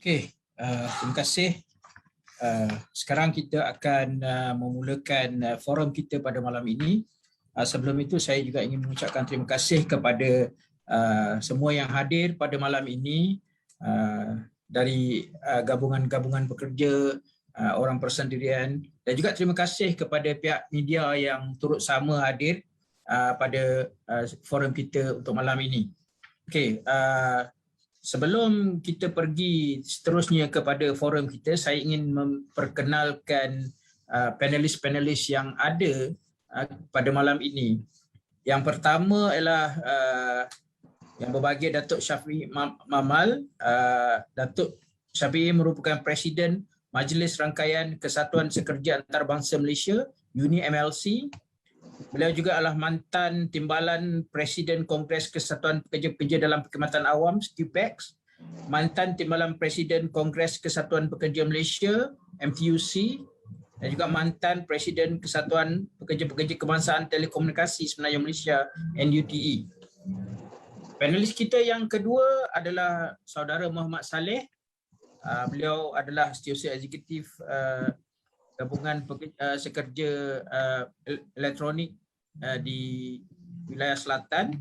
Okey, terima kasih. Sekarang kita akan memulakan forum kita pada malam ini. Sebelum itu saya juga ingin mengucapkan terima kasih kepada semua yang hadir pada malam ini, dari gabungan-gabungan pekerja, orang persendirian, dan juga terima kasih kepada pihak media yang turut sama hadir pada forum kita untuk malam ini. Okey, sebelum kita pergi seterusnya kepada forum kita, saya ingin memperkenalkan panelis-panelis yang ada pada malam ini. Yang pertama ialah yang berbahagia Datuk Syafiee Mamal. Datuk Syafiee merupakan Presiden Majlis Rangkaian Kesatuan Sekerja Antarabangsa Malaysia, UNI MLC. Beliau juga adalah mantan Timbalan Presiden Kongres Kesatuan Pekerja-Pekerja dalam Perkhidmatan Awam (QPEX), mantan Timbalan Presiden Kongres Kesatuan Pekerja Malaysia (MTUC), dan juga mantan Presiden Kesatuan Pekerja-Pekerja Kebangsaan Telekomunikasi Semenanjung Malaysia (NUTE). Panelis kita yang kedua adalah saudara Muhammad Saleh. Beliau adalah Setiausaha Eksekutif Gabungan Sekerja Elektronik di wilayah selatan,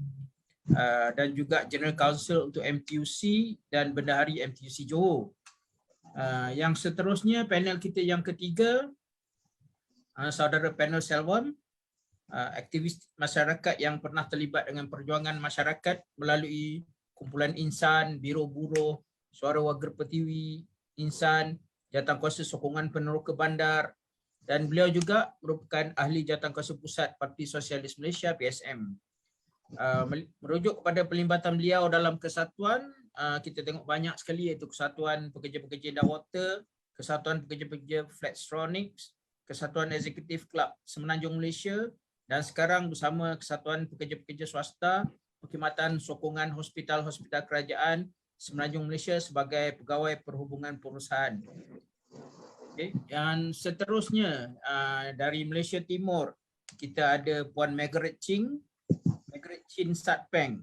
dan juga General Counsel untuk MTUC dan Bendahari MTUC Johor. Yang seterusnya, panel kita yang ketiga, saudara Panel Selvam, aktivis masyarakat yang pernah terlibat dengan perjuangan masyarakat melalui Kumpulan Insan, Biro Buruh, Suara Warga Pertiwi, Insan, Jawatankuasa Sokongan Peneroka Bandar, dan beliau juga merupakan ahli Jawatankuasa Pusat Parti Sosialis Malaysia (PSM). Merujuk kepada pelibatan beliau dalam kesatuan, kita tengok banyak sekali, iaitu Kesatuan Pekerja-Pekerja Dawata, Kesatuan Pekerja-Pekerja Flextronics, Kesatuan Eksekutif Kelab Semenanjung Malaysia, dan sekarang bersama Kesatuan Pekerja-Pekerja Swasta, Perkhidmatan Sokongan Hospital-Hospital Kerajaan Semenanjung Malaysia sebagai Pegawai Perhubungan Perusahaan. Okay. Dan seterusnya, dari Malaysia Timur, kita ada Puan Margaret Chin Satpeng,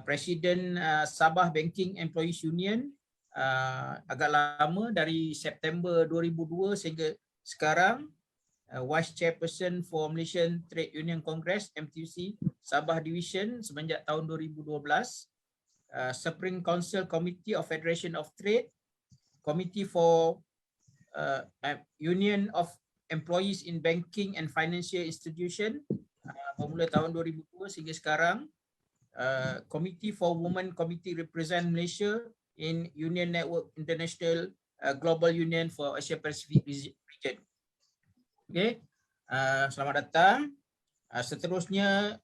Presiden Sabah Banking Employees Union, agak lama, dari September 2002 sehingga sekarang, Vice Chairperson for Malaysian Trade Union Congress (MTUC) Sabah Division semenjak tahun 2012, Supreme Council Committee of Federation of Trade, Committee for Union of Employees in Banking and Financial Institution bermula tahun 2002 sehingga sekarang, Committee for Women Committee Represent Malaysia in Union Network International Global Union for Asia Pacific Region. Okay. Selamat datang. Seterusnya,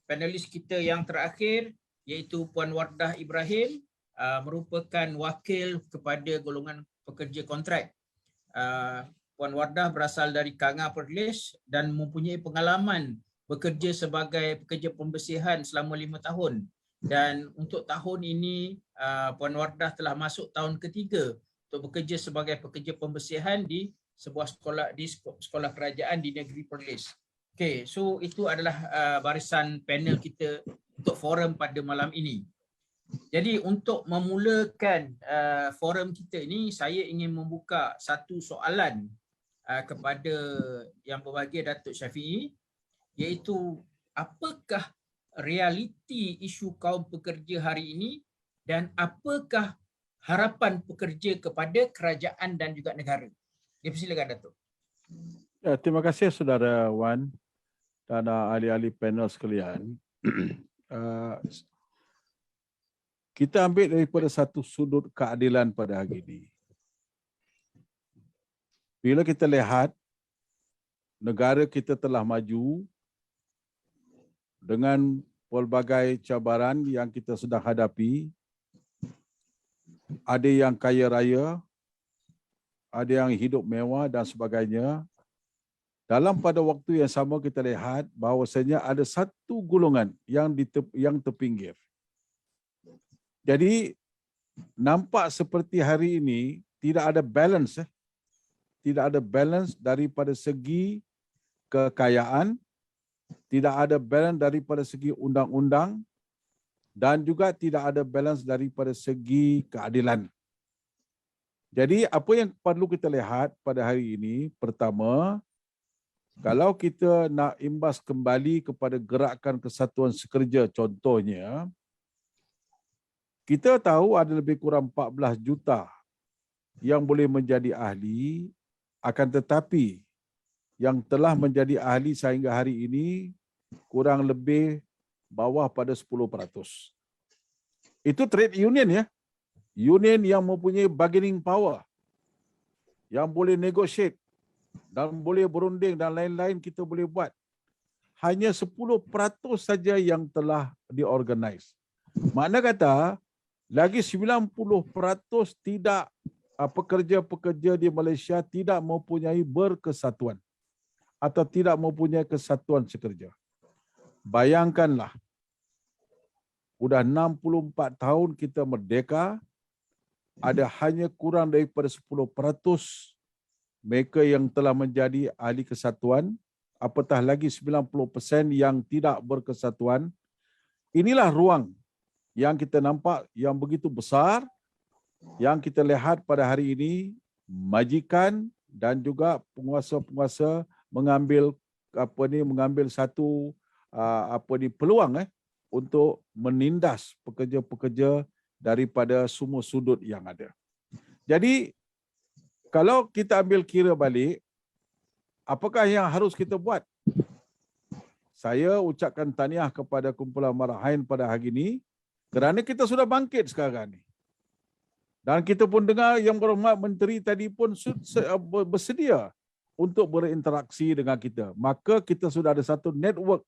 panelis kita yang terakhir iaitu Puan Wardah Ibrahim, merupakan wakil kepada golongan pekerja kontrak. Puan Wardah berasal dari Kanga Perlis dan mempunyai pengalaman bekerja sebagai pekerja pembersihan selama 5 tahun. Dan untuk tahun ini, Puan Wardah telah masuk tahun ketiga untuk bekerja sebagai pekerja pembersihan di sebuah sekolah kerajaan di negeri Perlis. Okey, so itu adalah barisan panel kita untuk forum pada malam ini. Jadi untuk memulakan forum kita ini, saya ingin membuka satu soalan kepada yang berbahagia Datuk Syafiee, iaitu apakah realiti isu kaum pekerja hari ini dan apakah harapan pekerja kepada kerajaan dan juga negara. Silakan Datuk. Ya, terima kasih Saudara Wan dan ahli-ahli panel sekalian. Kita ambil daripada satu sudut keadilan pada hari ini. Bila kita lihat negara kita telah maju dengan pelbagai cabaran yang kita sedang hadapi, ada yang kaya raya, ada yang hidup mewah dan sebagainya. Dalam pada waktu yang sama kita lihat bahawasanya ada satu golongan yang terpinggir. Jadi nampak seperti hari ini tidak ada balance, tidak ada balance daripada segi kekayaan, tidak ada balance daripada segi undang-undang, dan juga tidak ada balance daripada segi keadilan. Jadi apa yang perlu kita lihat pada hari ini, pertama, kalau kita nak imbas kembali kepada gerakan kesatuan sekerja contohnya, kita tahu ada lebih kurang 14 juta yang boleh menjadi ahli, akan tetapi yang telah menjadi ahli sehingga hari ini kurang lebih bawah pada 10%. Itu trade union ya. Union yang mempunyai bargaining power, yang boleh negotiate dan boleh berunding dan lain-lain kita boleh buat. Hanya 10% saja yang telah diorganize. Makna kata, lagi 90% tidak pekerja-pekerja di Malaysia tidak mempunyai berkesatuan atau tidak mempunyai kesatuan sekerja. Bayangkanlah, sudah 64 tahun kita merdeka, ada hanya kurang daripada 10% mereka yang telah menjadi ahli kesatuan, apatah lagi 90% yang tidak berkesatuan. Inilah ruang yang kita nampak yang begitu besar, yang kita lihat pada hari ini, majikan dan juga penguasa-penguasa mengambil satu peluang untuk menindas pekerja-pekerja daripada semua sudut yang ada. Jadi, kalau kita ambil kira balik, apakah yang harus kita buat? Saya ucapkan tahniah kepada kumpulan Marahain pada hari ini kerana kita sudah bangkit sekarang ni. Dan kita pun dengar Yang Berhormat Menteri tadi pun bersedia untuk berinteraksi dengan kita. Maka kita sudah ada satu network,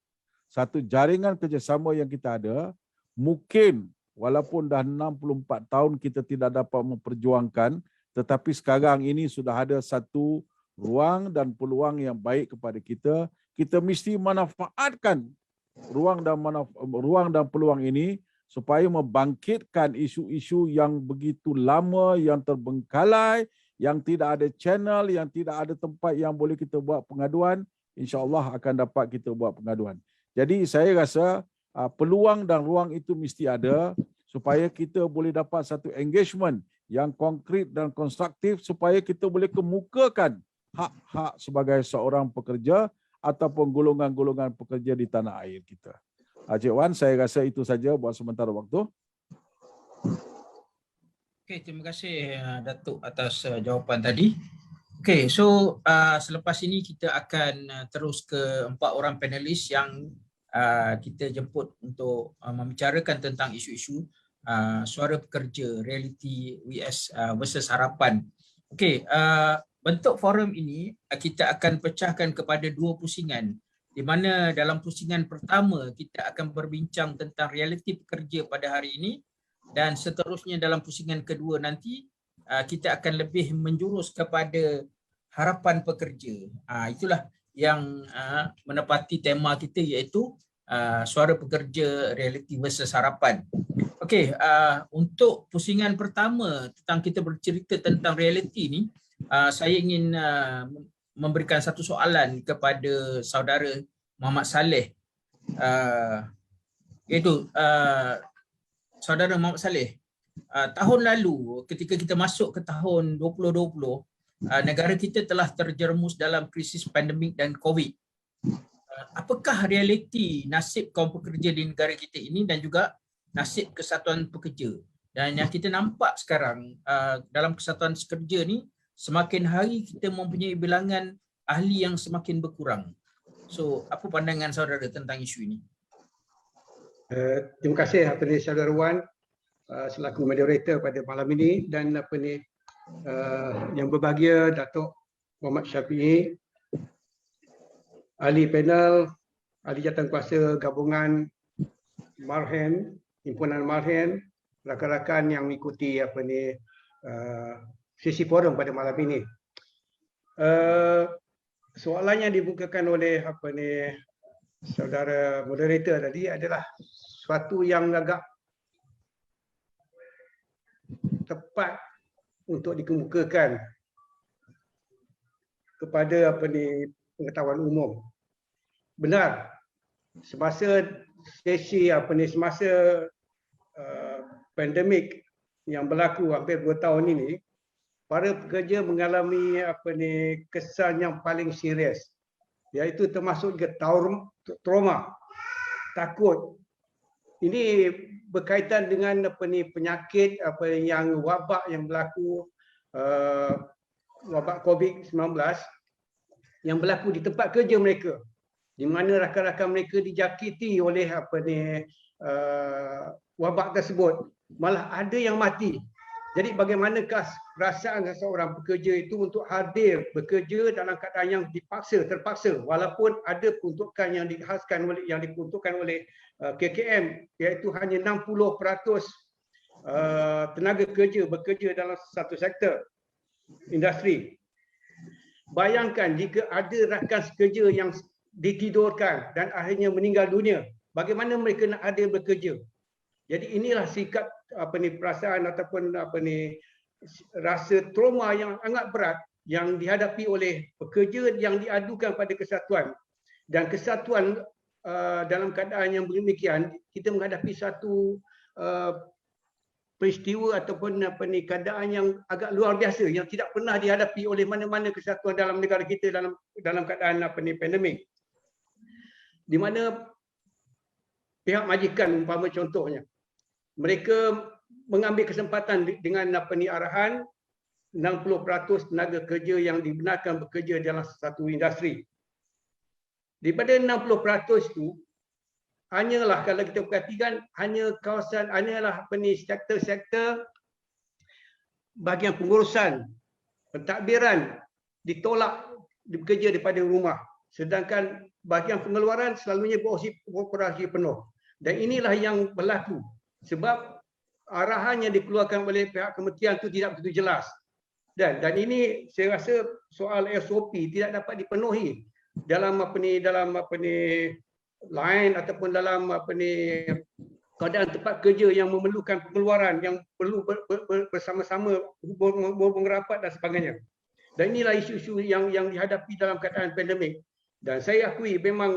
satu jaringan kerjasama yang kita ada. Mungkin walaupun dah 64 tahun kita tidak dapat memperjuangkan, tetapi sekarang ini sudah ada satu ruang dan peluang yang baik kepada kita. Kita mesti manfaatkan ruang dan peluang ini supaya membangkitkan isu-isu yang begitu lama, yang terbengkalai, yang tidak ada channel, yang tidak ada tempat yang boleh kita buat pengaduan. InsyaAllah akan dapat kita buat pengaduan. Jadi saya rasa peluang dan ruang itu mesti ada supaya kita boleh dapat satu engagement yang konkret dan konstruktif supaya kita boleh kemukakan hak-hak sebagai seorang pekerja ataupun golongan-golongan pekerja di tanah air kita. Cik Wan, saya rasa itu saja buat sementara waktu. Okey, terima kasih Datuk atas jawapan tadi. Okey, so selepas ini kita akan terus ke 4 orang panelis yang kita jemput untuk membicarakan tentang isu-isu suara pekerja, reality versus harapan. Okey, bentuk forum ini kita akan pecahkan kepada 2 pusingan, di mana dalam pusingan pertama kita akan berbincang tentang realiti pekerja pada hari ini, dan seterusnya dalam pusingan kedua nanti kita akan lebih menjurus kepada harapan pekerja. Itulah yang menepati tema kita, iaitu suara pekerja, realiti versus harapan. Okey, untuk pusingan pertama tentang kita bercerita tentang realiti ni, saya ingin memberikan satu soalan kepada saudara Muhammad Saleh, iaitu saudara Muhammad Saleh, tahun lalu ketika kita masuk ke tahun 2020, negara kita telah terjerumus dalam krisis pandemik dan COVID. Apakah realiti nasib kaum pekerja di negara kita ini dan juga nasib kesatuan pekerja? Dan yang kita nampak sekarang dalam kesatuan sekerja ni, semakin hari kita mempunyai bilangan ahli yang semakin berkurang. So, apa pandangan saudara tentang isu ini? Terima kasih saudara Wan selaku moderator pada malam ini, dan yang berbahagia Datuk Muhammad Syafiee, ahli panel, ahli jawatankuasa gabungan Marhen, himpunan Marhen, rakan-rakan yang mengikuti sesi forum pada malam ini. Soalan yang dibukakan oleh saudara moderator tadi adalah suatu yang agak tepat untuk dikemukakan kepada pengetahuan umum. Benar, semasa sesi semasa pandemik yang berlaku hampir 2 tahun ini, para pekerja mengalami kesan yang paling serius, iaitu termasuk juga trauma, takut. Ini berkaitan dengan penyakit yang wabak yang berlaku, wabak COVID-19 yang berlaku di tempat kerja mereka, di mana rakan-rakan mereka dijangkiti oleh wabak tersebut. Malah ada yang mati. Jadi bagaimanakah perasaan seorang pekerja itu untuk hadir bekerja dalam keadaan yang terpaksa, walaupun ada peruntukan yang diperuntukkan oleh KKM, iaitu hanya 60% tenaga kerja bekerja dalam satu sektor industri. Bayangkan jika ada rakan sekerja yang ditidurkan dan akhirnya meninggal dunia, bagaimana mereka nak hadir bekerja? Jadi inilah sikap perasaan ataupun rasa trauma yang sangat berat yang dihadapi oleh pekerja yang diadukan pada kesatuan. Dan kesatuan dalam keadaan yang demikian, kita menghadapi satu peristiwa ataupun keadaan yang agak luar biasa yang tidak pernah dihadapi oleh mana-mana kesatuan dalam negara kita dalam keadaan pandemik. Di mana pihak majikan umpama contohnya, mereka mengambil kesempatan dengan arahan 60% tenaga kerja yang dibenarkan bekerja dalam satu industri. Daripada 60% itu, hanyalah kalau kita perhatikan, hanyalah sektor-sektor bahagian pengurusan, pentadbiran ditolak bekerja daripada rumah. Sedangkan bahagian pengeluaran selalunya beroperasi penuh. Dan inilah yang berlaku. Sebab arahan yang dikeluarkan oleh pihak kementerian itu tidak begitu jelas. Dan ini saya rasa soal SOP tidak dapat dipenuhi dalam line ataupun dalam keadaan tempat kerja yang memerlukan pengeluaran yang perlu bersama-sama berhubung rapat dan sebagainya. Dan inilah isu-isu yang dihadapi dalam keadaan pandemik. Dan saya akui memang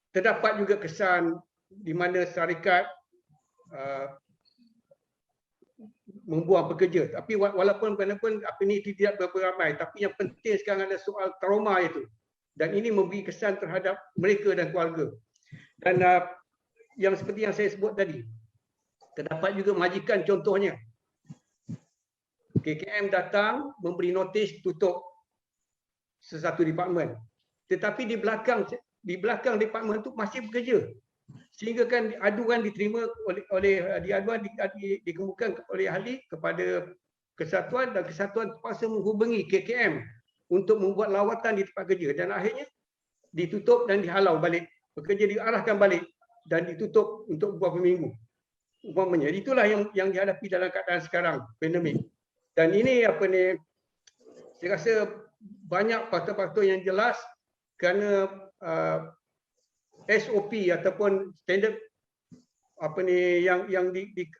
terdapat juga kesan di mana syarikat membuang pekerja. Tapi walaupun ini tidak berapa ramai, tapi yang penting sekarang ada soal trauma itu. Dan ini memberi kesan terhadap mereka dan keluarga. Dan yang seperti yang saya sebut tadi, terdapat juga majikan contohnya. KKM datang memberi notis tutup sesuatu departmen. Tetapi di belakang departmen itu masih bekerja. Sehingga kan aduan diterima dikemukakan oleh ahli kepada kesatuan, dan kesatuan terpaksa menghubungi KKM untuk membuat lawatan di tempat kerja, dan akhirnya ditutup dan dihalau balik. Pekerja diarahkan balik dan ditutup untuk beberapa minggu. Umpamanya itulah yang dihadapi dalam keadaan sekarang pandemik. Dan ini saya rasa banyak faktor-faktor yang jelas kerana SOP ataupun standard yang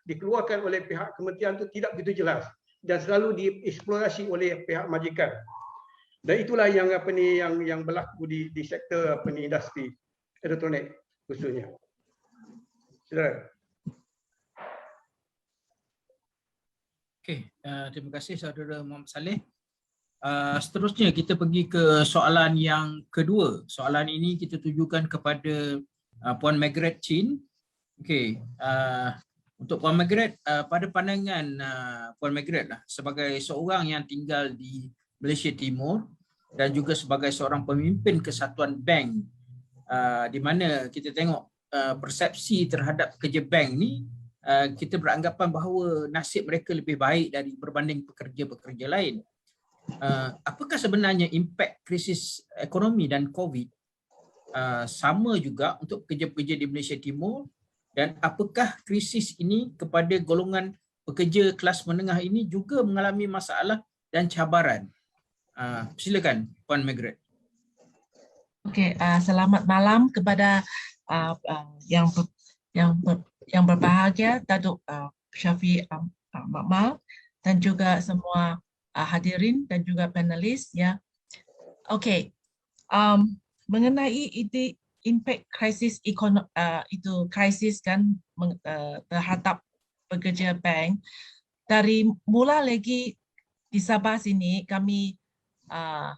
dikeluarkan oleh pihak kementerian itu tidak begitu jelas dan selalu dieksplorasi oleh pihak majikan. Dan itulah yang berlaku di sektor industri elektronik khususnya. Silakan. Okey, terima kasih saudara Muhammad Saleh. Seterusnya kita pergi ke soalan yang kedua. Soalan ini kita tujukan kepada Puan Margaret Chin. Okey, untuk Puan Margaret, pada pandangan Puan Margaret lah, sebagai seorang yang tinggal di Malaysia Timur dan juga sebagai seorang pemimpin kesatuan bank, di mana kita tengok persepsi terhadap pekerja bank ni, kita beranggapan bahawa nasib mereka lebih baik dari berbanding pekerja-pekerja lain. Apakah sebenarnya impak krisis ekonomi dan COVID sama juga untuk pekerja-pekerja di Malaysia Timur, dan apakah krisis ini kepada golongan pekerja kelas menengah ini juga mengalami masalah dan cabaran? Silakan Puan Margaret. Okey, selamat malam kepada yang berbahagia, Datuk Syafiq Makmal, dan juga semua hadirin dan juga panelis ya. Okey, mengenai impak krisis ekonomi itu krisis kan terhadap pekerja bank. dari mula lagi di Sabah sini kami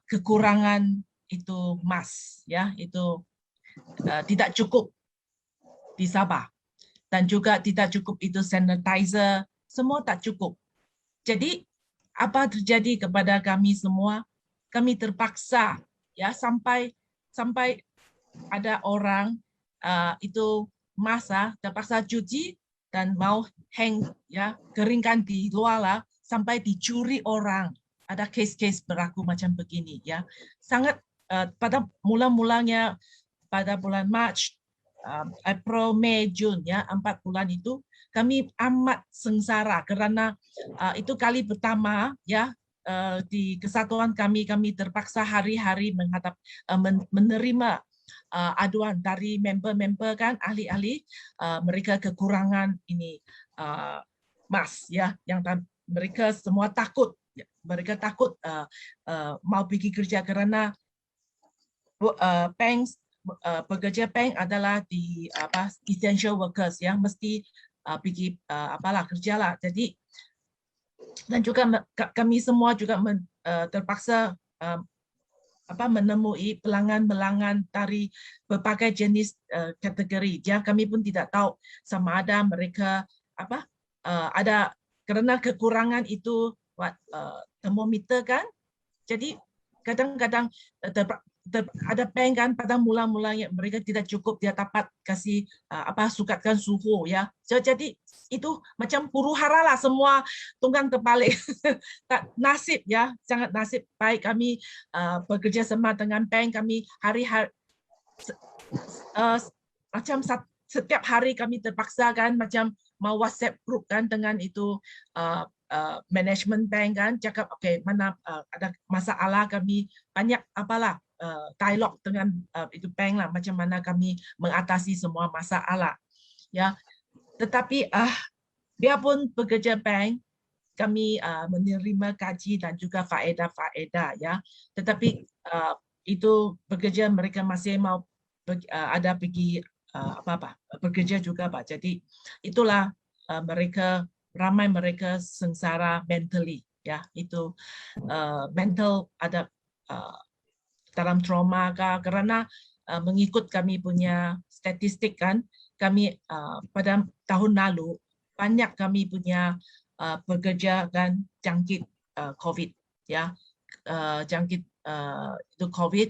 kekurangan itu mask, ya, itu tidak cukup di Sabah, dan juga tidak cukup itu sanitizer, semua tak cukup. Jadi apa terjadi kepada kami semua? Kami terpaksa, ya, sampai ada orang itu masa terpaksa cuci dan mau hang, ya, keringkan di luar lah, sampai dicuri orang. Ada case-case berlaku macam begini, ya. Sangat pada mula-mulanya pada bulan Mac, April, Mei, Jun, ya, 4 bulan itu kami amat sengsara karena itu kali pertama, ya, di kesatuan kami terpaksa hari-hari menerima aduan dari member-member, kan, ahli-ahli, mereka kekurangan ini mask, ya, yang mereka semua takut, mau pergi kerja karena pekerja bank adalah di essential workers, ya, mesti pergi kerja lah. Jadi, dan juga kami semua juga terpaksa menemui pelanggan dari berbagai jenis kategori. Ya, kami pun tidak tahu sama ada mereka ada karena kekurangan itu termometer, kan. Jadi kadang-kadang ada bank, kan, pada mula-mulanya mereka tidak cukup, dia dapat kasih sukatkan suhu, ya. Jadi itu macam huru-hara lah, semua tunggang terbalik. Nasib, ya, sangat nasib baik kami bekerja sama dengan bank. Kami hari-hari macam setiap hari kami terpaksa, kan, macam mau WhatsApp group, kan, dengan itu management bank, kan, cakap okey, mana ada masalah, kami banyak dialog dengan itu bank lah, macam mana kami mengatasi semua masalah, ya. Tetapi biarpun bekerja bank, kami menerima gaji dan juga faedah, ya. Tetapi itu bekerja mereka masih mau ada pergi bekerja juga, Pak. Jadi itulah ramai mereka sengsara mentally, ya. Itu mental ada dalam trauma, karena mengikut kami punya statistik, kan, kami pada tahun lalu banyak kami punya pekerja, kan, jangkit COVID, ya, jangkit itu COVID.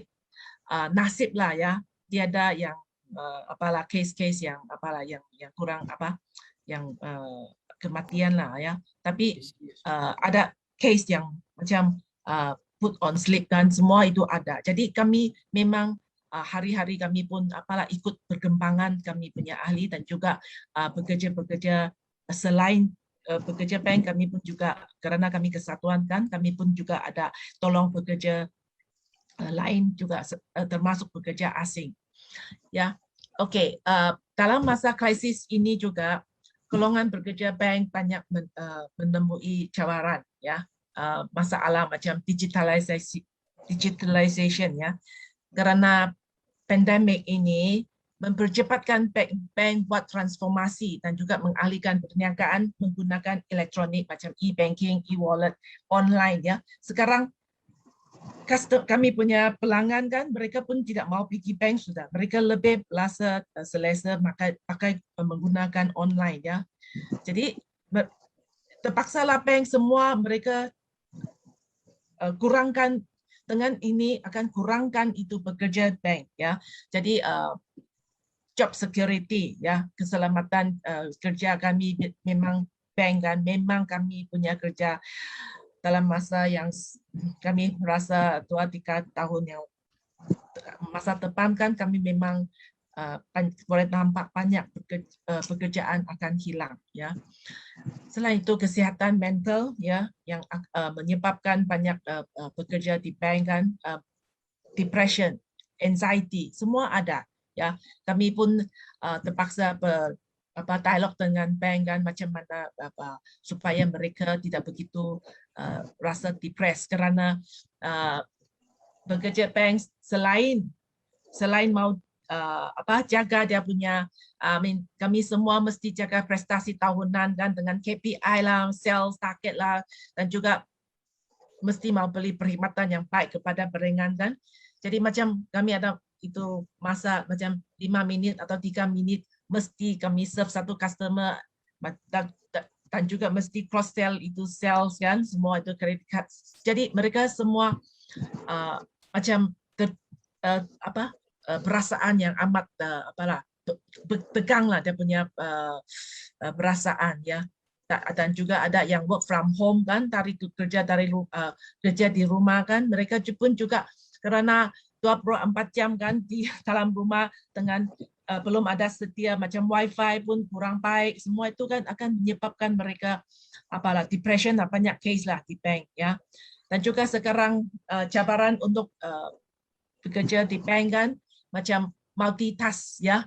Nasib lah, ya, tiada yang case-case yang yang kurang yang kematian lah, ya. Tapi ada case yang macam put on sleep, kan, semua itu ada. Jadi kami memang hari-hari kami pun ikut perkembangan kami punya ahli, dan juga bekerja selain bekerja bank, kami pun juga, karena kami kesatuan, kan, kami pun juga ada tolong pekerja lain juga, termasuk pekerja asing, ya. Okey, dalam masa krisis ini juga golongan pekerja bank banyak menemui cabaran, ya, masalah macam digitalization, ya, karena pandemik ini mempercepatkan bank buat transformasi dan juga mengalihkan perniagaan menggunakan elektronik macam e-banking, e-wallet, online, ya. Sekarang kami punya pelanggan, kan, mereka pun tidak mau pergi bank sudah. Mereka lebih selesa pakai menggunakan online, ya. Jadi terpaksalah bank semua mereka kurangkan, dengan ini akan kurangkan itu pekerja bank, ya. Jadi job security, ya, keselamatan kerja kami memang bank, kan, memang kami punya kerja dalam masa yang kami merasa 2-3 tahun yang masa depan, kan, kami memang boleh nampak banyak pekerjaan akan hilang, ya. Selain itu kesihatan mental, ya, yang menyebabkan banyak pekerja di bank, kan, depression, anxiety, semua ada, ya. Kami pun terpaksa dialog dengan bank, kan, macam mana supaya mereka tidak begitu rasa depres, kerana bekerja bank selain mau jaga dia punya, kami semua mesti jaga prestasi tahunan kan dengan KPI lah, sales target lah, dan juga mesti mau beli perkhidmatan yang baik kepada pelanggan kan. Jadi macam kami ada itu masa macam 5 minit atau 3 minit mesti kami serve satu customer, dan juga mesti cross sell itu sales kan, semua itu credit card. Jadi mereka semua macam perasaan yang amat teganglah dia punya perasaan ya. Dan juga ada yang work from home kan, kerja di rumah kan, mereka pun juga karena 24 jam kan di dalam rumah dengan belum ada sedia macam wifi pun kurang baik, semua itu kan akan menyebabkan mereka depression, banyak case lah di bank ya. Dan juga sekarang cabaran untuk bekerja di bank kan macam multitask ya,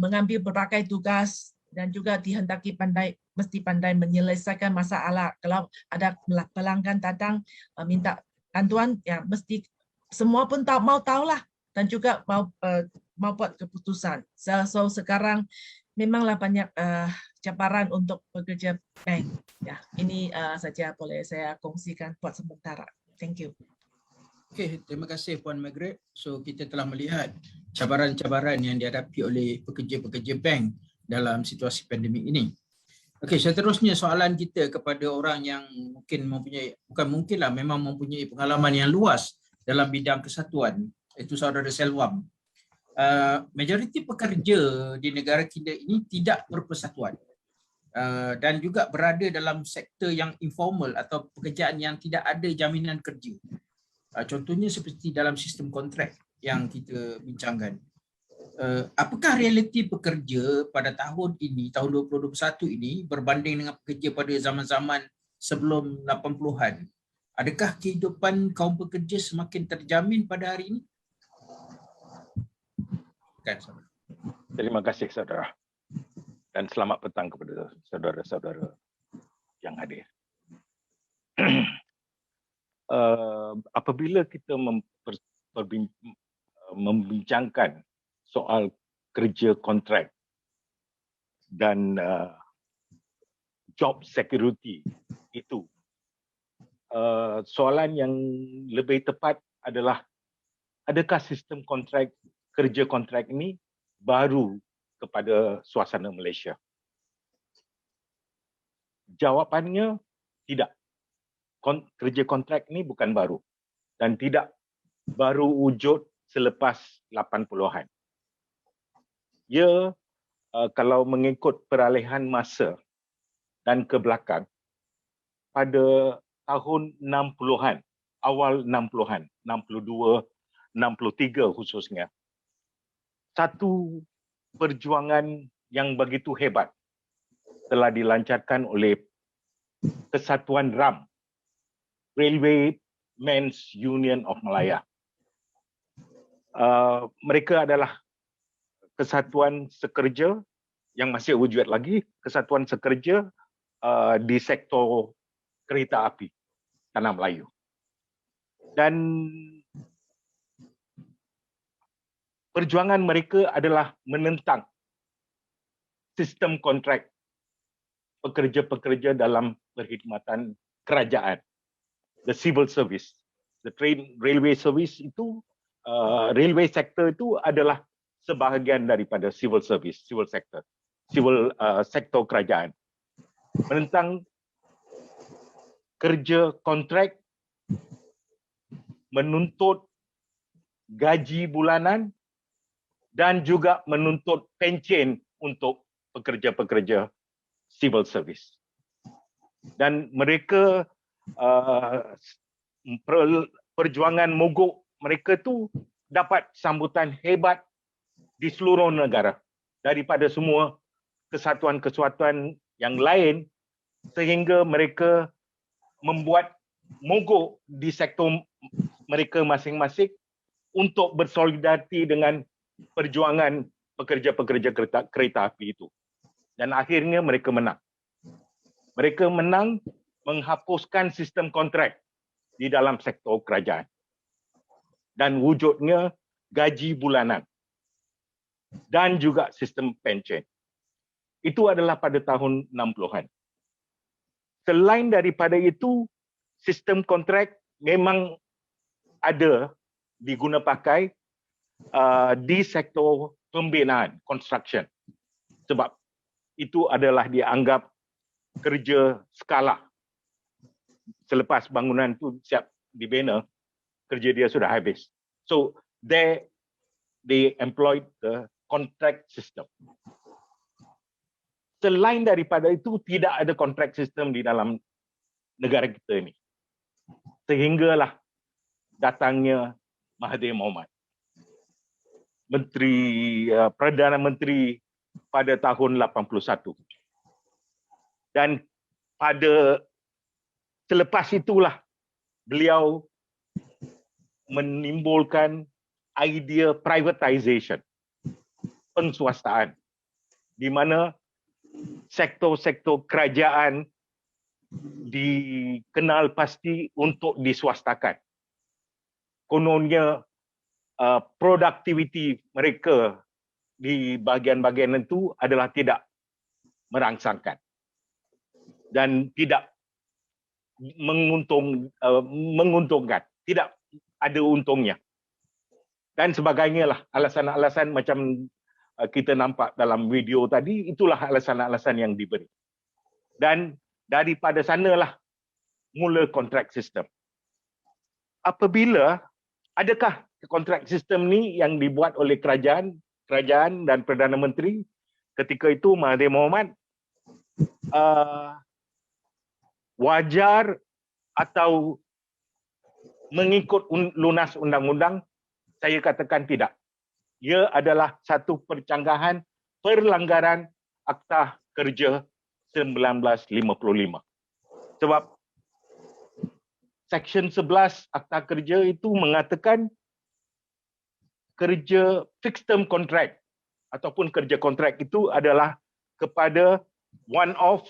mengambil berbagai tugas dan juga dihendaki mesti pandai menyelesaikan masalah. Kalau ada pelanggan datang minta bantuan ya mesti semua pun mau tahu lah, dan juga mau buat keputusan. So sekarang memanglah banyak cabaran untuk bekerja bank. Ya, ini saja boleh saya kongsikan buat sementara. Thank you. Okey, terima kasih Puan Margaret. So kita telah melihat cabaran-cabaran yang dihadapi oleh pekerja-pekerja bank dalam situasi pandemik ini. Okey, seterusnya soalan kita kepada orang yang memang mempunyai pengalaman yang luas dalam bidang kesatuan, itu Saudara Selwam. Majoriti pekerja di negara kita ini tidak berpersatuan dan juga berada dalam sektor yang informal atau pekerjaan yang tidak ada jaminan kerja. Contohnya seperti dalam sistem kontrak yang kita bincangkan. Apakah realiti pekerja pada tahun ini, tahun 2021 ini berbanding dengan pekerja pada zaman-zaman sebelum 80-an? Adakah kehidupan kaum pekerja semakin terjamin pada hari ini? Terima kasih saudara. Dan selamat petang kepada saudara-saudara yang hadir. Apabila kita membincangkan soal kerja kontrak dan job security itu, soalan yang lebih tepat adalah adakah sistem kontrak, kerja kontrak ini baru kepada suasana Malaysia? Jawapannya tidak. Kerja kontrak ini bukan baru dan tidak baru wujud selepas 80-an. Ia kalau mengikut peralihan masa dan ke belakang pada tahun 60-an, awal 60-an, 62, 63 khususnya, satu perjuangan yang begitu hebat telah dilancarkan oleh Kesatuan RAM, Railway Men's Union of Malaya. Mereka adalah kesatuan sekerja yang masih wujud lagi, kesatuan sekerja di sektor kereta api Tanah Melayu. Dan perjuangan mereka adalah menentang sistem kontrak pekerja-pekerja dalam perkhidmatan kerajaan, the civil service, the railway service itu, railway sector itu adalah sebahagian daripada civil service, civil sector, sektor kerajaan. Menentang kerja kontrak, menuntut gaji bulanan dan juga menuntut pencen untuk pekerja-pekerja civil service. Dan mereka perjuangan mogok mereka tu dapat sambutan hebat di seluruh negara daripada semua kesatuan-kesatuan yang lain, sehingga mereka membuat mogok di sektor mereka masing-masing untuk bersolidaritas dengan perjuangan pekerja-pekerja kereta api itu. Dan akhirnya mereka menang. Mereka menang menghapuskan sistem kontrak di dalam sektor kerajaan. Dan wujudnya gaji bulanan. dan juga sistem pension. Itu adalah pada tahun 60-an. Selain daripada itu, sistem kontrak memang ada diguna pakai di sektor pembinaan, construction. Sebab itu adalah dianggap kerja skala. Selepas bangunan itu siap dibina, kerja dia sudah habis. So they employed the contract system. Selain daripada itu, tidak ada contract system di dalam negara kita ini. Sehinggalah datangnya Mahathir Mohamad, Perdana Menteri pada tahun 81. Dan pada selepas itulah beliau menimbulkan idea privatization, penswastaan, di mana sektor-sektor kerajaan dikenal pasti untuk diswastakan. Kononnya produktiviti mereka di bahagian-bahagian itu adalah tidak merangsangkan dan tidak menguntungkan, tidak ada untungnya. Dan sebagainya lah, alasan-alasan macam kita nampak dalam video tadi, itulah alasan-alasan yang diberi. Dan daripada sanalah mula kontrak sistem. Apabila, adakah kontrak sistem ni yang dibuat oleh kerajaan dan Perdana Menteri ketika itu Mahathir Mohamad wajar atau mengikut lunas undang-undang? Saya katakan tidak. Ia adalah satu percanggahan perlanggaran Akta Kerja 1955. Sebab Section 11 Akta Kerja itu mengatakan kerja fixed term contract ataupun kerja kontrak itu adalah kepada one off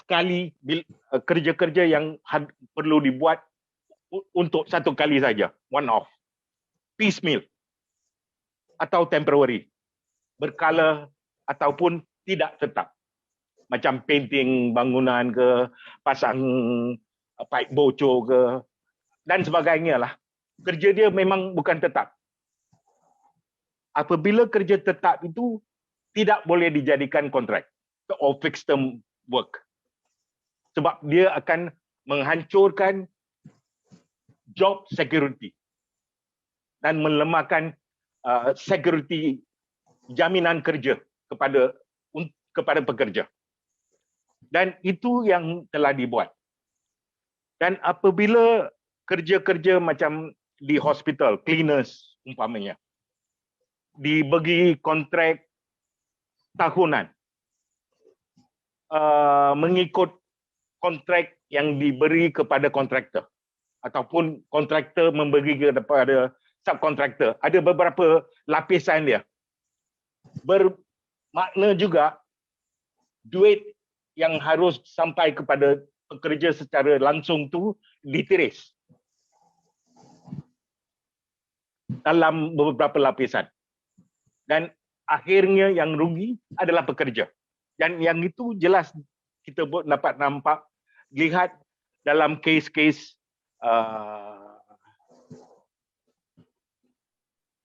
sekali, kerja-kerja yang perlu dibuat untuk satu kali saja, one off, piecemeal atau temporary, berkala ataupun tidak tetap. Macam painting bangunan ke, pasang pipe bocor ke, dan sebagainya lah. Kerja dia memang bukan tetap. Apabila kerja tetap itu tidak boleh dijadikan kontrak or fixed term work. Sebab dia akan menghancurkan job security dan melemahkan security jaminan kerja kepada pekerja. Dan itu yang telah dibuat. Dan apabila kerja-kerja macam di hospital, cleaners umpamanya, dibagi kontrak tahunan, mengikut kontrak yang diberi kepada kontraktor ataupun kontraktor memberi kepada subkontraktor. Ada beberapa lapisan dia. Bermakna juga duit yang harus sampai kepada pekerja secara langsung tu ditiris dalam beberapa lapisan. Dan akhirnya yang rugi adalah pekerja. Dan yang itu jelas kita dapat lihat dalam kes-kes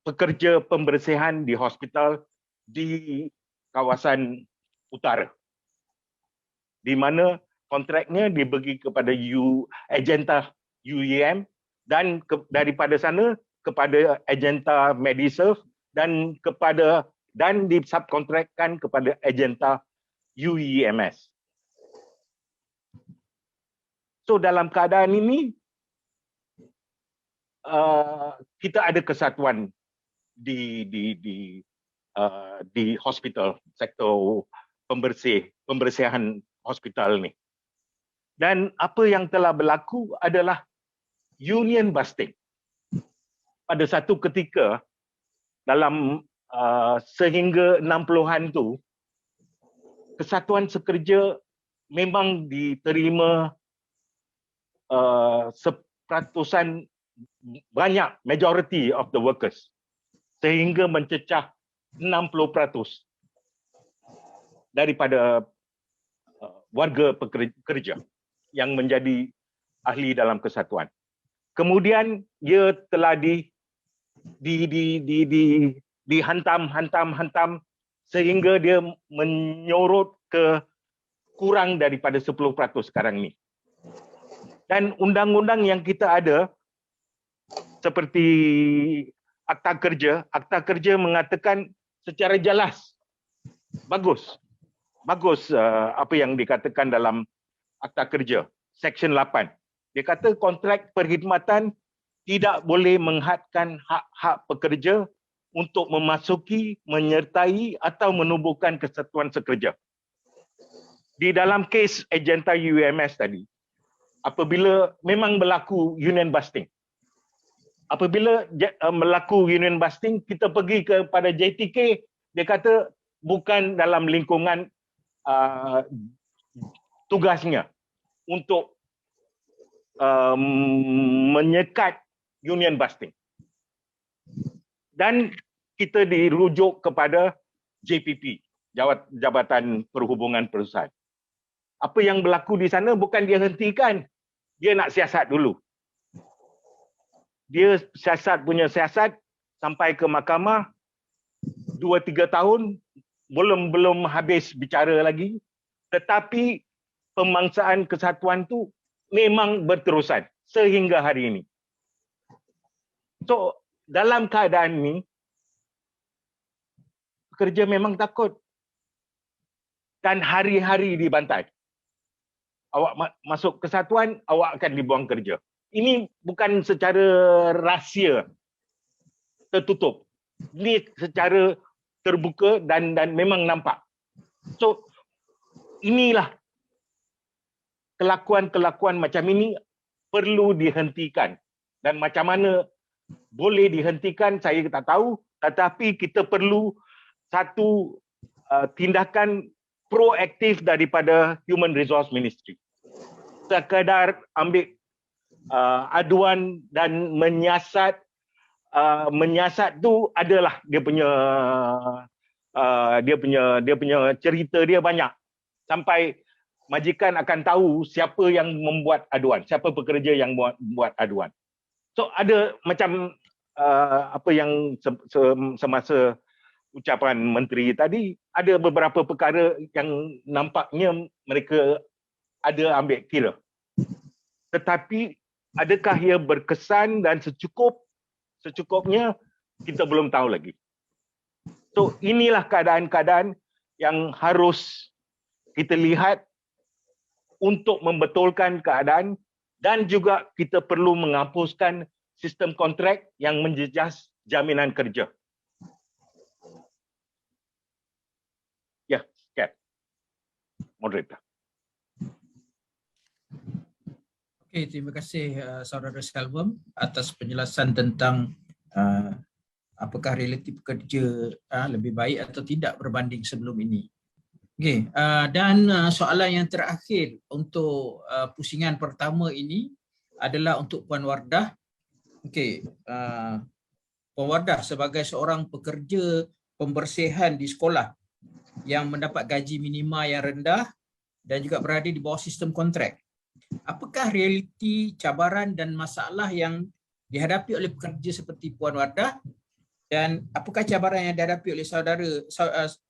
pekerja pembersihan di hospital di kawasan utara, di mana kontraknya dibagi kepada agenta UEM dan daripada sana kepada agenta Mediserve dan disubkontrakkan kepada agenta UEMS. So dalam keadaan ini kita ada kesatuan di hospital, sektor pembersihan hospital ni. Dan apa yang telah berlaku adalah union busting. Pada satu ketika dalam sehingga 60-an tu, kesatuan sekerja memang diterima seperatusan banyak, majority of the workers. sehingga mencecah 60% daripada warga pekerja yang menjadi ahli dalam kesatuan. Kemudian ia telah dihantam sehingga dia menyorot ke kurang daripada 10% sekarang ni. Dan undang-undang yang kita ada seperti Akta Kerja mengatakan secara jelas, bagus apa yang dikatakan dalam Akta Kerja, Section 8. Dia kata kontrak perkhidmatan tidak boleh menghadkan hak-hak pekerja untuk memasuki, menyertai atau menubuhkan kesatuan sekerja. Di dalam kes Agenta UMS tadi, apabila memang berlaku union busting, apabila berlaku union busting, kita pergi kepada JTK, dia kata bukan dalam lingkungan tugasnya untuk menyekat union busting. Dan kita dirujuk kepada JPP, Jabatan Perhubungan Perusahaan. Apa yang berlaku di sana bukan dia hentikan, dia nak siasat dulu. Dia punya siasat sampai ke mahkamah 2-3 tahun belum habis bicara lagi, tetapi pemangsaan kesatuan tu memang berterusan sehingga hari ini. So dalam keadaan ni pekerja memang takut dan hari-hari dibantai. Awak masuk kesatuan, awak akan dibuang kerja. Ini bukan secara rahsia tertutup. Ini secara terbuka dan memang nampak. So inilah kelakuan-kelakuan macam ini perlu dihentikan. Dan macam mana boleh dihentikan saya tak tahu, tetapi kita perlu satu tindakan proaktif daripada Human Resource Ministry. Sekadar ambil aduan dan menyiasat tu adalah dia punya cerita dia banyak. Sampai majikan akan tahu siapa yang membuat aduan, siapa pekerja yang buat aduan. So ada macam apa yang semasa ucapan menteri tadi, ada beberapa perkara yang nampaknya mereka ada ambil kira. Tetapi adakah ia berkesan dan secukupnya, kita belum tahu lagi. So inilah keadaan-keadaan yang harus kita lihat untuk membetulkan keadaan, dan juga kita perlu menghapuskan sistem kontrak yang menjejas jaminan kerja. Ya, Kat. Moderator. Okey, terima kasih Saudara Skalbum atas penjelasan tentang apakah realiti pekerja lebih baik atau tidak berbanding sebelum ini. Okey, dan soalan yang terakhir untuk pusingan pertama ini adalah untuk Puan Wardah. Okey, Puan Wardah sebagai seorang pekerja pembersihan di sekolah yang mendapat gaji minima yang rendah dan juga berada di bawah sistem kontrak, apakah realiti cabaran dan masalah yang dihadapi oleh pekerja seperti Puan Wardah, dan apakah cabaran yang dihadapi oleh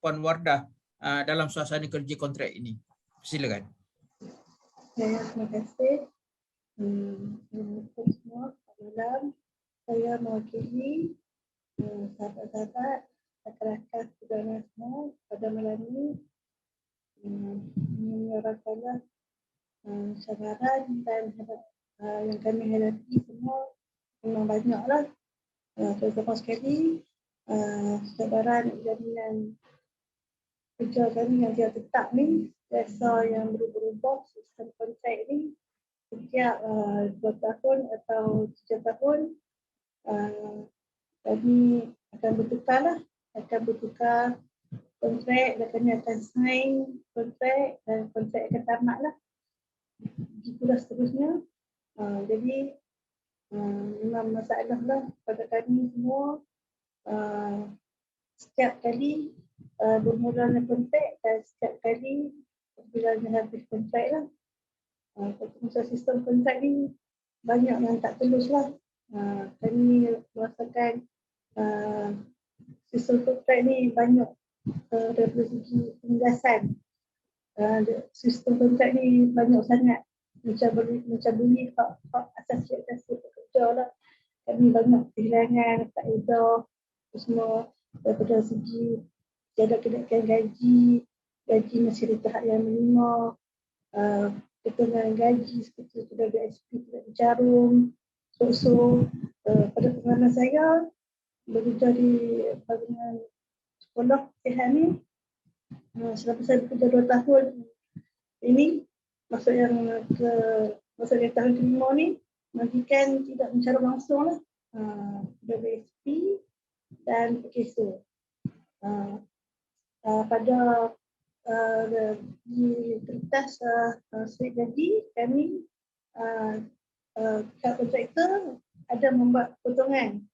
Puan Wardah dalam suasana kerja kontrak ini? Silakan. Ya, terima kasih. Semua malam saya mewakili sahabat-sahabat rakan-rakan saudara semua pada malam ini menyuarakan cabaran dan yang kami hadapi semua memang banyaklah. Terutama sekali cabaran jaminan kerja kami yang tidak tetap ni, biasa yang berubah-ubah sistem kontrak ni setiap 2 tahun atau 3 tahun kami akan bertukar kontrak dan kami akan sign kontrak dan kontrak akan tamat lah. Begitulah seterusnya. Jadi memang masalah lah pada kami semua setiap kali bermulanya kontrak dan setiap kali bila habis kontrak lah. Masa sistem kontrak ni banyak yang tak tulus lah. Kami merasakan sistem kontrak ni banyak dari segi penugasan. Sistem kontrak ni banyak sangat mencabuli hak asasi pekerja lah. Kami banyak kehilangan faedah semua daripada segi tiada kenaikan gaji masih di tahap yang minima, ketenangan gaji seperti sudah BSP tidak dijarum. So pada pengalaman saya bekerja di bahagian sekolah sihat ni, selama saya bekerja 2 tahun ini, maksud yang tahun kelima ni, majikan tidak mencarum langsung lah BSP dan PKSO. Pada di kertas slip gaji kami pihak kontraktor ada membuat potongan,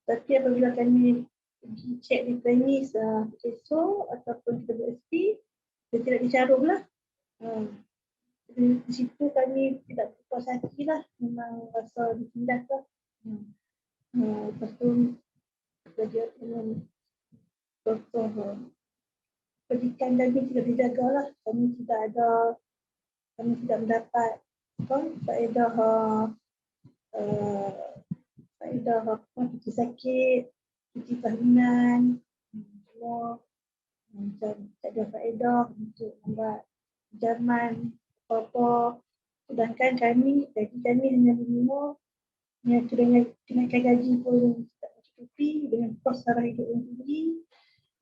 tapi apabila kami pergi cek di premis PKSO ataupun BSP, dia tidak dicarum lah. Di situ kami tidak berpuas hati lah, memang rasa ditindas lah. Lepas tu kerja dengan contoh pendidikan kami tidak dijaga lah. Kami tidak mendapat faedah cuti sakit, cuti tahunan, semua macam tak ada faedah untuk membuat pinjaman apa-apa. Sedangkan gaji kami hanya minimum, yang kenaikan gaji pun tak mencukupi dengan kos sara hidup yang tinggi.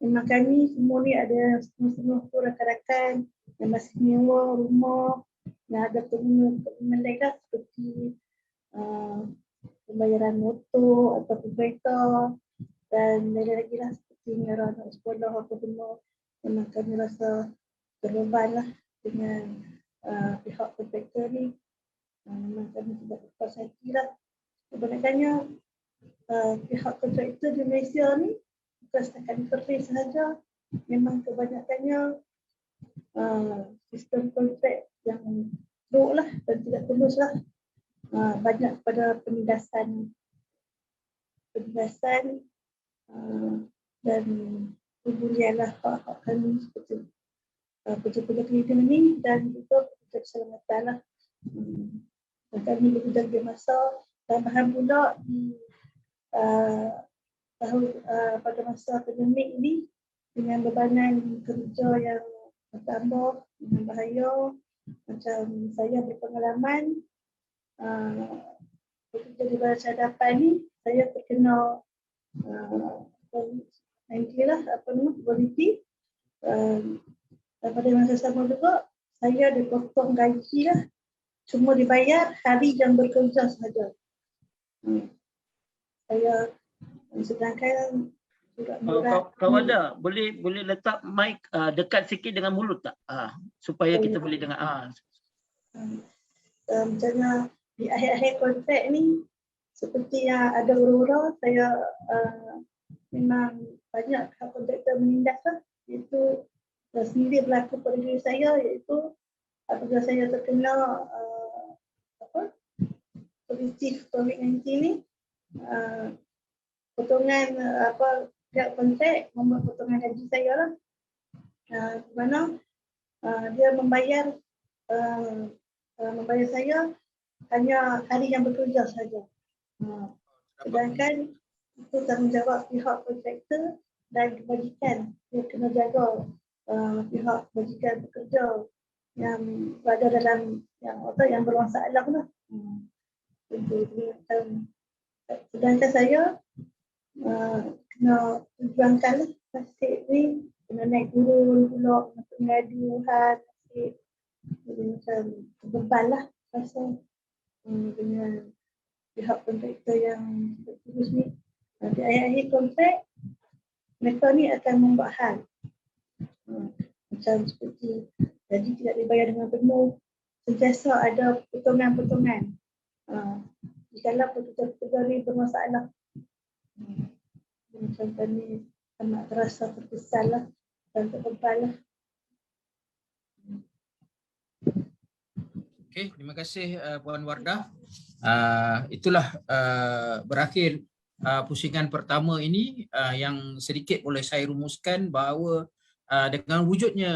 Memang kami semua ni ada semua tu rakan-rakan yang masih menyewa rumah, yang ada komitmen lain lah seperti pembayaran motor ataupun kereta dan lain-lain lagi lah seperti mengarah anak sekolah apa semua. Memang kami rasa terbeban lah dengan pihak kontraktor ni. Memang kami tidak berpuas hati lah. Kebanyakannya pihak kontraktor di Malaysia ni bukan setakat Ferry sahaja, memang kebanyakannya sistem kontrak yang buruk lah dan tidak tulus lah. Banyak pada penindasan dan pembulian lah hak-hak kami seperti pekerja cleaner ni dan juga pekerja keselamatan lah. Dan kami bekerja di masa tambahan pula di pada masa pandemik ini dengan bebanan kerja yang bertambah dengan bahaya. Macam saya berpengalaman bekerja di balas hadapan ni, saya terkena quality. Dan pada masa sama juga saya dipotong gaji lah, cuma dibayar hari yang bekerja sahaja. Saya sedangkan Kau ada boleh letak mic dekat sikit dengan mulut tak? Supaya kita boleh dengar. Macamnya di akhir-akhir kontrak ni seperti yang ada urut-urut, saya memang banyak kontraktor menindas lah. Itu sendiri berlaku pada diri saya, iaitu apabila saya terkena positif COVID-19 ni, potongan pihak kontrak membuat potongan gaji saya lah. Di mana dia membayar saya hanya hari yang bekerja saja. Sedangkan itu tanggungjawab pihak kontraktor dan kebajikan. Dia kena jaga pihak kebajikan pekerja yang berada dalam yang bermasalah lah. Sedangkan saya kena perjuangkan lah nasib ni, kena naik turun pula, kena pengaduan nasib. Jadi macam beban lah rasa dengan pihak kontraktor yang terus ni. Di akhir-akhir kontrak, mereka ni akan membuat hal macam seperti gaji tidak dibayar dengan penuh, sentiasa ada potongan-potongan. Jikalau pekerja-pekerja ni bermasalah, Macam kami amat terasa terkesan lah dan terkebal lah. Okey, terima kasih Puan Wardah. Itulah berakhir pusingan pertama ini yang sedikit boleh saya rumuskan bahawa dengan wujudnya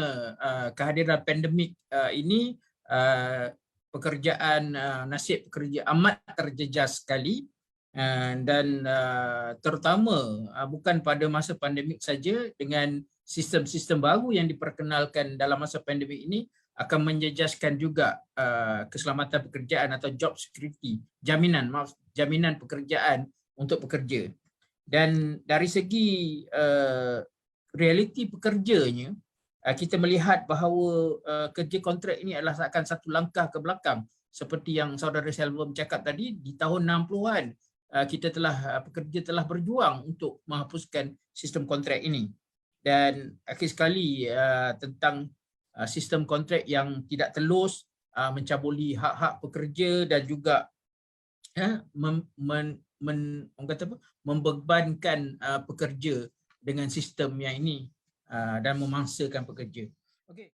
kehadiran pandemik ini, pekerjaan nasib pekerja amat terjejas sekali, dan terutama bukan pada masa pandemik saja, dengan sistem-sistem baru yang diperkenalkan dalam masa pandemik ini akan menjejaskan juga keselamatan pekerjaan atau job security, jaminan pekerjaan untuk pekerja. Dan dari segi realiti pekerjanya, kita melihat bahawa kerja kontrak ini adalah akan satu langkah ke belakang. Seperti yang saudara Selvam cakap tadi, di tahun 60-an pekerja telah berjuang untuk menghapuskan sistem kontrak ini. Dan akhir sekali tentang sistem kontrak yang tidak telus, mencabuli hak-hak pekerja dan juga membebankan pekerja dengan sistem yang ini dan memangsakan pekerja. Okey.